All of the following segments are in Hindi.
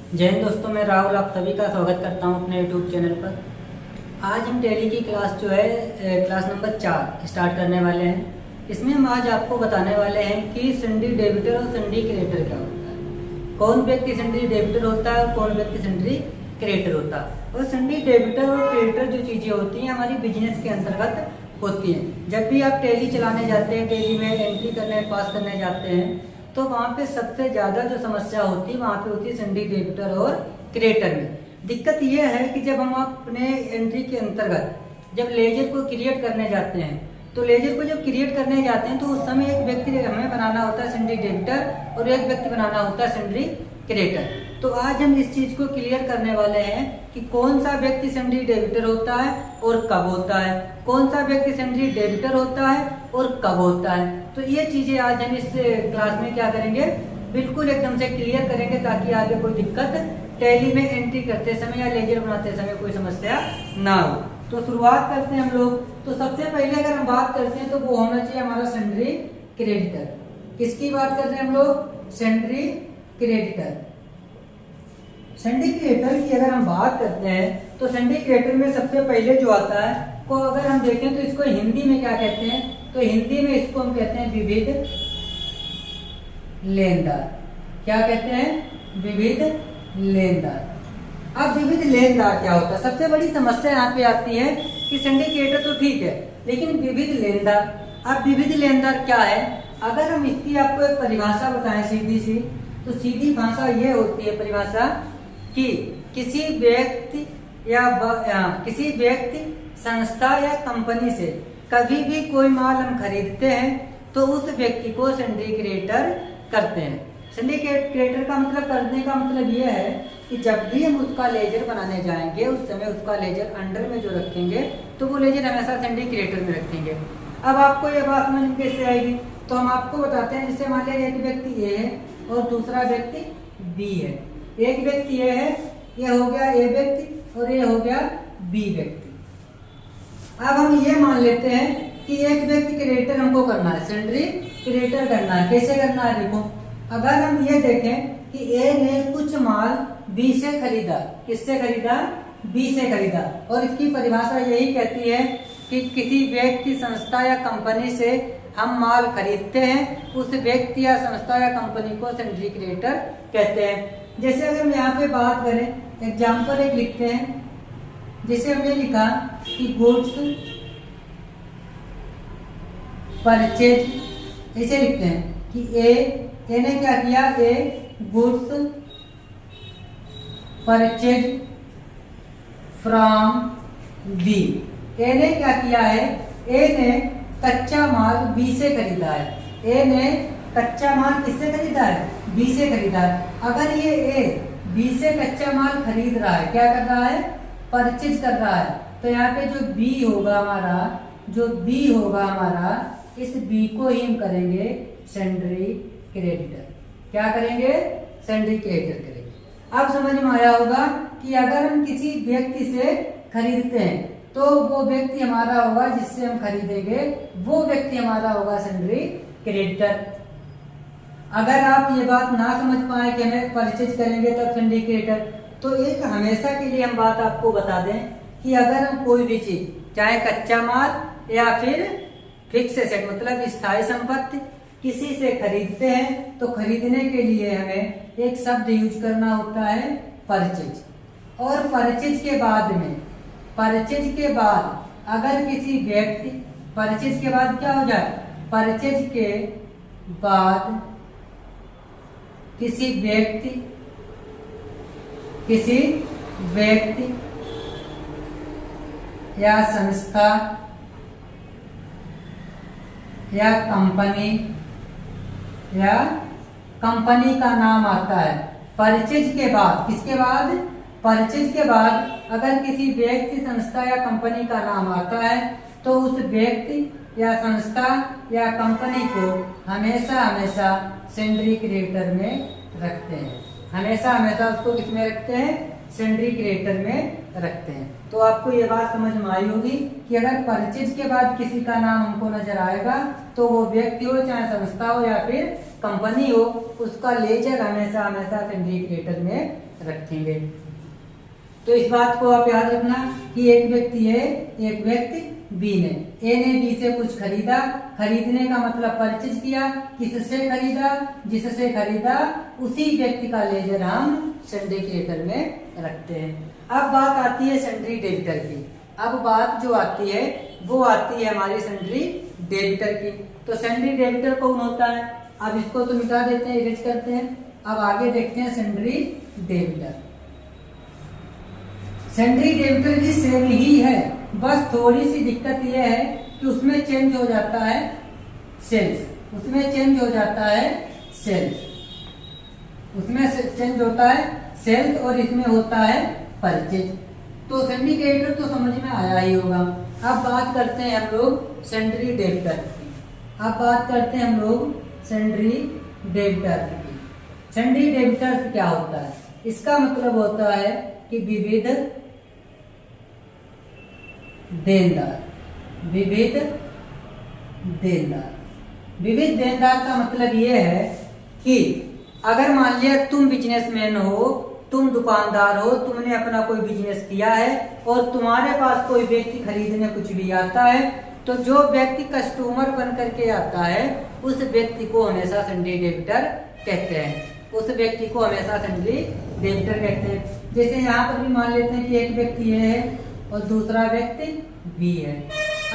जय हिंद दोस्तों, मैं राहुल आप सभी का स्वागत करता हूं अपने यूट्यूब चैनल पर। आज हम टैली की क्लास जो है क्लास नंबर 4 स्टार्ट करने वाले हैं। इसमें हम आज आपको बताने वाले हैं कि सेंड्री डेबिटर और सेंड्री क्रेडिटर क्या होता है, कौन व्यक्ति सेंड्री डेबिटर होता है और कौन व्यक्ति सेंड्री क्रेडिटर होता है। और सेंड्री डेबिटर और क्रेडिटर जो चीज़ें होती हैं हमारी बिजनेस के अंतर्गत होती हैं। जब भी आप टैली चलाने जाते हैं, टैली में एंट्री करने पास करने जाते हैं, तो वहाँ पे सबसे ज़्यादा जो समस्या होती है वहाँ पे होती है सेंड्री डेबिटर और क्रेडिटर में। दिक्कत यह है कि जब हम अपने एंट्री के अंतर्गत जब लेजर को क्रिएट करने जाते हैं, तो लेजर को जब क्रिएट करने जाते हैं तो उस समय एक व्यक्ति हमें बनाना होता है सेंड्री डेबिटर और एक व्यक्ति बनाना होता है सेंड्री क्रेडिटर। तो आज हम इस चीज को क्लियर करने वाले हैं कि कौन सा व्यक्ति सेंड्री डेबिटर होता है और कब होता है, कौन सा व्यक्ति सेंड्री डेबिटर होता है और कब होता है। तो ये चीजें आज हम इस क्लास में क्या करेंगे, बिल्कुल एकदम से क्लियर करेंगे, ताकि आगे कोई दिक्कत टैली में एंट्री करते समय या लेजर बनाते समय कोई समस्या ना हो। तो शुरुआत करते हैं हम लोग। तो सबसे पहले अगर हम बात करते हैं तो वो होना चाहिए हमारा सेंड्री क्रेडिटर। किसकी बात कर रहे हैं हम लोग? Sundry creditor. सेंड्री क्रेडिटर की अगर हम बात करते हैं तो सेंड्री क्रेडिटर में सबसे पहले जो आता है को अगर हम देखें तो इसको हिंदी में क्या कहते हैं, तो हिंदी में इसको हम कहते हैं विविध लेनदार। क्या कहते हैं? विविध लेनदार। अब विविध लेनदार क्या होता है? सबसे बड़ी समस्या यहाँ पे आती है कि सेंड्री क्रेडिटर तो ठीक है, लेकिन विविध लेनदार। अब विविध लेनदार क्या है? अगर हम इसकी आपको एक परिभाषा बताएं सीधी सी, तो सीधी भाषा ये होती है परिभाषा कि किसी व्यक्ति संस्था या कंपनी से कभी भी कोई माल हम खरीदते हैं तो उस व्यक्ति को सेंड्री क्रेडिटर करते हैं। सेंड्री क्रेडिटर का मतलब करने का मतलब ये है कि जब भी हम उसका लेजर बनाने जाएंगे उस समय उसका लेजर अंडर में जो रखेंगे तो वो लेजर हमेशा सेंड्री क्रेडिटर में रखेंगे। अब आपको ये बात समझ में कैसे आएगी? तो हम आपको बताते हैं। जैसे मान लिया एक व्यक्ति ए है और दूसरा व्यक्ति बी है। एक व्यक्ति ए है, ये हो गया ए व्यक्ति और ये हो गया बी व्यक्ति। अब हम ये मान लेते हैं कि एक व्यक्ति क्रेडिटर हमको करना है, सेंड्री क्रेडिटर करना है। कैसे करना है? देखो, अगर हम ये देखें कि ए ने कुछ माल बी से खरीदा। किससे खरीदा? बी से खरीदा। और इसकी परिभाषा यही कहती है कि किसी व्यक्ति, संस्था या कंपनी से हम माल खरीदते हैं, उस व्यक्ति या संस्था या कंपनी को सेंड्री क्रेडिटर कहते हैं। जैसे अगर हम यहाँ पे बात करें, एग्जाम्पल एक लिखते हैं। जैसे हमने लिखा कि गुड्स परचेज, ऐसे लिखते हैं कि ए ने क्या किया? ए गुड्स परचेज फ्रॉम बी। ए ने क्या किया है? ए ने कच्चा माल बी से खरीदा है। ए ने कच्चा माल किससे खरीदा है? बी से खरीदा है। अगर ये ए बी से कच्चा माल खरीद रहा है, क्या कर रहा है? परचेज कर रहा है। तो यहाँ पे जो बी होगा हमारा, इस बी को ही हम करेंगे सेंड्री क्रेडिटर। क्या करेंगे? सेंड्री क्रेडिटर करेंगे। अब समझ में आया होगा कि अगर हम किसी व्यक्ति से खरीदते हैं तो वो व्यक्ति हमारा होगा, जिससे हम खरीदेंगे वो व्यक्ति हमारा होगा सेंड्री क्रेडिटर। अगर आप ये बात ना समझ पाए कि हमें परचेज करेंगे तब सेंड्री क्रेडिटर, तो एक हमेशा के लिए हम बात आपको बता दें कि अगर हम कोई भी चीज, चाहे कच्चा माल या फिर फिक्स एसेट मतलब स्थायी संपत्ति, किसी से खरीदते हैं तो खरीदने के लिए हमें एक शब्द यूज करना होता है परचेज। और परचेज के बाद अगर किसी व्यक्ति, परचेज के बाद क्या हो जाए? परचेज के बाद किसी व्यक्ति या संस्था या कंपनी का नाम आता है परचेज के बाद। किसके बाद? परचेज के बाद अगर किसी व्यक्ति, संस्था या कंपनी का नाम आता है तो उस व्यक्ति या संस्था या कंपनी को हमेशा सेंड्री क्रेडिटर में रखते हैं। हमेशा उसको किसमें रखते हैं? सेंड्री क्रेडिटर में रखते हैं। तो आपको ये बात समझ में आई होगी कि अगर परचेज के बाद किसी का नाम हमको नजर आएगा तो वो व्यक्ति हो, चाहे संस्था हो या फिर कंपनी हो, उसका लेजर हमेशा हमेशा सेंडरी क्रिएटर में रखेंगे। तो इस बात को आप याद रखना कि एक व्यक्ति है, एक व्यक्ति बी ने, ए ने बी से कुछ खरीदा, खरीदने का मतलब परचेज किया, किससे खरीदा, जिससे खरीदा उसी व्यक्ति का लेजर हम सेंडरी क्रिएटर में रखते हैं। अब बात आती है सेंडरी डेबिटर की। अब बात जो आती है वो आती है हमारी सेंडरी डेबिटर की। तो सेंडरी डेबिटर कौन होता है, अब इसको तो मिटा देते हैं, इरेज करते हैं। अब आगे देखते हैं सेंडरी डेबिटर। सेंडरी डेबिटर भी सेम ही है, बस थोड़ी सी दिक्कत यह है कि उसमें चेंज हो जाता है सेल्स, उसमें चेंज हो जाता है सेल्स, उसमें चेंज होता है सेल्स और इसमें होता है परचेज। तो सेंडरी क्रेडिटर तो समझ में आया ही होगा। अब बात करते हैं हम लोग सेंडरी डेबिटर की। अब बात करते हैं हम लोग सेंडरी डेबिटर की। सेंडरी डेबिटर क्या होता है, इसका मतलब होता है कि विविध देनदार। विविध देनदार, विविध देनदार का मतलब ये है कि अगर मान लिया तुम बिजनेसमैन हो, तुम दुकानदार हो, तुमने अपना कोई बिजनेस किया है और तुम्हारे पास कोई व्यक्ति खरीदने कुछ भी आता है, तो जो व्यक्ति कस्टमर बन करके आता है उस व्यक्ति को हमेशा सेंडरी डेबिटर कहते हैं। उस व्यक्ति को हमेशा सेंडरी डेबिटर कहते हैं। जैसे यहाँ पर भी मान लेते हैं कि एक व्यक्ति ये है और दूसरा व्यक्ति बी है।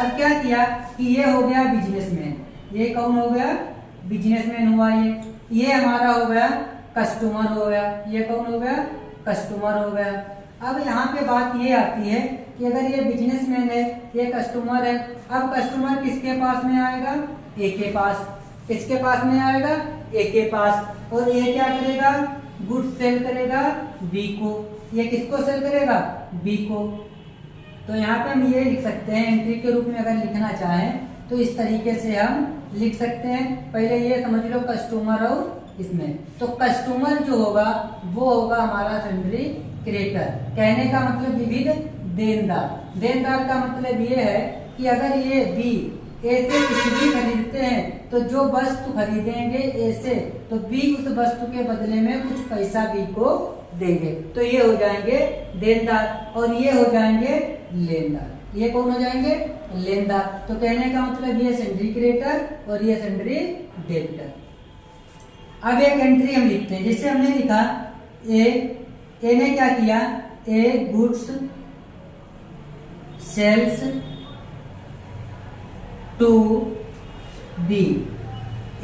अब क्या किया कि ये हो गया बिजनेसमैन, ये कौन हो गया, बिजनेसमैन हुआ, ये हमारा हो गया कस्टमर हो गया, ये कौन हो गया, कस्टमर हो गया। अब यहाँ पे बात ये आती है कि अगर ये बिजनेसमैन है, ये कस्टमर है, अब कस्टमर किसके पास में आएगा, ए के पास। किसके पास में आएगा, ए के पास। और ये क्या करेगा, गुड्स सेल करेगा बी को। ये किसको सेल करेगा, बी को। तो यहाँ पे हम ये लिख सकते हैं, एंट्री के रूप में अगर लिखना चाहें तो इस तरीके से हम लिख सकते हैं। पहले ये समझ लो कस्टमर और इसमें, तो कस्टमर जो होगा वो होगा हमारा सेंडरी क्रेडिटर। कहने का मतलब विविध देनदार। देनदार का मतलब ये है कि अगर ये बी ए से कुछ भी खरीदते हैं तो जो वस्तु खरीदेंगे ए से, तो बी उस वस्तु के बदले में कुछ पैसा बी को देंगे। तो ये हो जाएंगे देनदार और ये हो जाएंगे लेनदार। ये कौन हो जाएंगे, लेनदार। तो कहने का मतलब ये सेंडरी क्रेडिटर और ये सेंडरी डेबिटर। अब एक एंट्री हम लिखते हैं, जैसे हमने लिखा ए ने क्या किया, ए गुड्स सेल्स टू बी।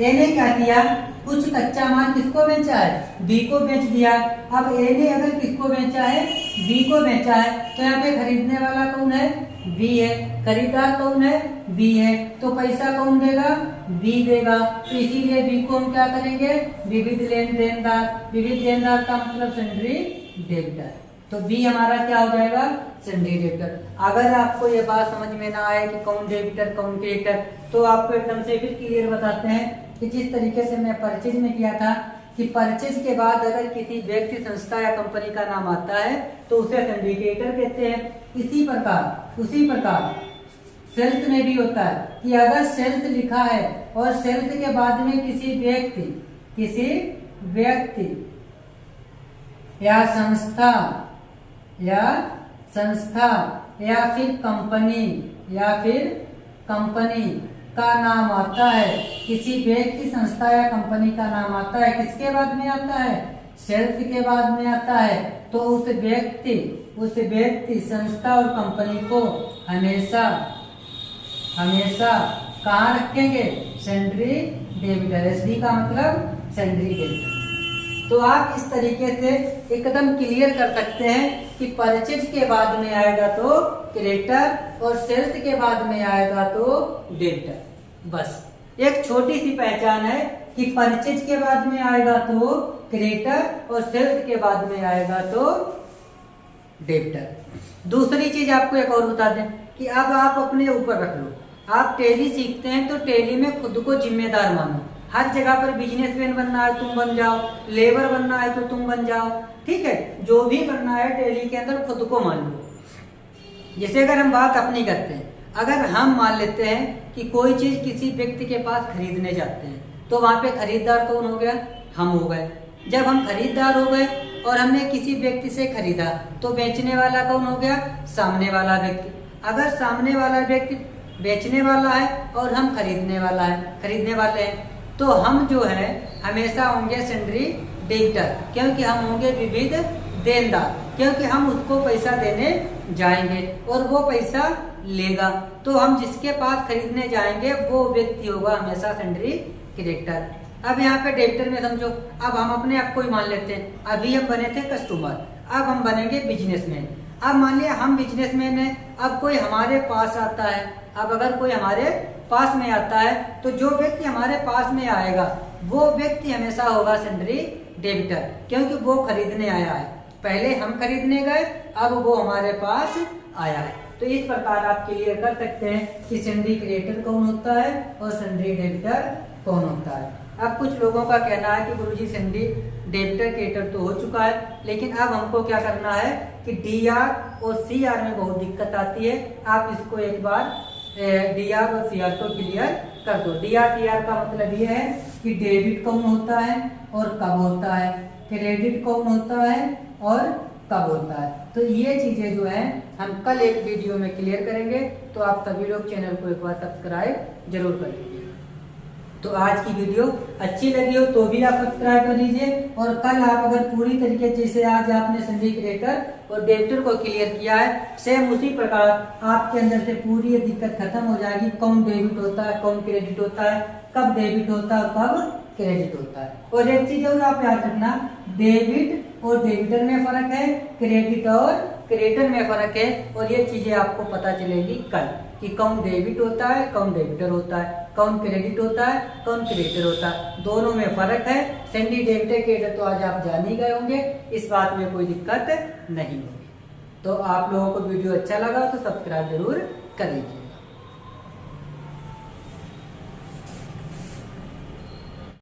ए ने क्या किया, कुछ कच्चा माल किसको बेचा है, बी को बेच दिया। अब ए ने अगर किसको बेचा है, बी को बेचा है, तो यहाँ पे खरीदने वाला कौन है, बी है। खरीदार कौन है, बी है। तो पैसा कौन देगा, बी देगा। तो इसीलिए बी को हम क्या करेंगे, विविध लेन देनदार। विविध देनदार का मतलब सेंडरी डेबिटर। तो बी हमारा क्या हो जाएगा, सेंडरी डेबिटर। अगर आपको ये बात समझ में ना आए कि कौन डेबिटर कौन क्रेडिटर, तो आपको एकदम से फिर क्लियर बताते हैं कि जिस तरीके से मैं परचेज में किया था कि परचेज के बाद अगर किसी व्यक्ति, संस्था या कंपनी का नाम आता है तो उसे सेंडरी क्रेडिटर कहते हैं। उसी प्रकार सेल्स में भी होता है कि अगर सेल्स लिखा है और सेल्स के बाद में किसी व्यक्ति या संस्था या फिर कंपनी का नाम आता है, किसी व्यक्ति, संस्था या कंपनी का नाम आता है, किसके बाद में आता है, सेल्स के बाद में आता है, तो उस व्यक्ति संस्था और कंपनी को हमेशा कहाँ रखेंगे, सेंडरी डेबिटर। एसडी का मतलब सेंडरी डेबिटर। तो आप इस तरीके से एकदम क्लियर कर सकते हैं कि परचेज के बाद में आएगा तो क्रेडिटर और सेल्स के बाद में आएगा तो डेबिटर। बस एक छोटी सी पहचान है कि परचेज के बाद में आएगा तो क्रेडिटर और सेल्स के बाद में आएगा तो डेबिटर। दूसरी चीज आपको एक और बता दें कि अब आप अपने ऊपर रख लो, आप टैली सीखते हैं तो टैली में खुद को जिम्मेदार मानो। हर जगह पर बिजनेसमैन बनना है तुम बन जाओ, लेबर बनना है तो तुम बन जाओ, ठीक है। जो भी बनना है टैली के अंदर खुद को मान लो। जैसे अगर हम बात अपनी करते हैं, अगर हम मान लेते हैं कि कोई चीज किसी व्यक्ति के पास खरीदने जाते हैं तो वहां पे खरीदार कौन हो गया, हम हो गए। जब हम खरीदार हो गए और हमने किसी व्यक्ति से खरीदा तो बेचने वाला कौन हो गया? सामने वाला व्यक्ति। अगर सामने वाला व्यक्ति बेचने वाला है और हम खरीदने वाले हैं तो हम जो है हमेशा होंगे सिंड्री डेबिटर, क्योंकि हम होंगे विविध देनदार, क्योंकि हम उसको पैसा देने जाएंगे और वो पैसा लेगा। तो हम जिसके पास खरीदने जाएंगे वो व्यक्ति होगा हमेशा सिंड्री क्रेडिटर। अब यहाँ पे डेबिटर में समझो, अब हम अपने आप को ही मान लेते हैं, अभी हम बने थे कस्टमर, अब हम बनेंगे बिजनेसमैन। अब मान लिया हम बिजनेसमैन हैं, अब कोई हमारे पास आता है, अब अगर कोई हमारे पास में आता है तो जो व्यक्ति हमारे पास में आएगा वो व्यक्ति हमेशा होगा सिंड्री डेबिटर, क्योंकि वो खरीदने आया है। पहले हम खरीदने गए, अब वो हमारे पास आया है। तो इस प्रकार आप क्लियर कर सकते हैं कि सिंड्री क्रेडिटर कौन होता है और सिंड्री डेबिटर कौन होता है। अब कुछ लोगों का कहना है कि गुरुजी सिंड्री डेबिटर क्रेडिटर तो हो चुका है, लेकिन अब हमको क्या करना है कि डीआर और सीआर में बहुत दिक्कत आती है। आप इसको एक बार डीआर और सीआर को क्लियर कर दो। डीआर सीआर का मतलब ये है कि डेबिट कौन होता है और कब होता है, क्रेडिट कौन होता है और कब होता है। तो ये चीजें जो है हम कल एक वीडियो में क्लियर करेंगे, तो आप सभी लोग चैनल को एक बार सब्सक्राइब जरूर कर लीजिए। तो आज की वीडियो अच्छी लगी हो तो भी आप सब्सक्राइब कर लीजिए, और कल आप अगर पूरी तरीके जैसे आज आपने सिंड्री क्रेडिटर और डेबिटर को क्लियर किया है, सेम उसी प्रकार आपके अंदर से पूरी ये दिक्कत खत्म हो जाएगी। कौन डेबिट होता है, कौन क्रेडिट होता है, कब डेबिट होता है, कब क्रेडिट होता है। और एक चीज और आप याद रखना, डेबिट और डेबिटर में फर्क है, क्रेडिट और क्रेडिटर में फर्क है, और ये चीजें आपको पता चलेगी कल कि कौन डेबिट होता है, कौन डेबिटर होता है, कौन क्रेडिट होता है, कौन क्रेडिटर होता है। दोनों में फर्क है। सिंड्री डेबिटर क्रेडिटर तो आज आप जान ही गए होंगे, इस बात में कोई दिक्कत नहीं होगी। तो आप लोगों को वीडियो अच्छा लगा तो सब्सक्राइब जरूर कर लीजिए।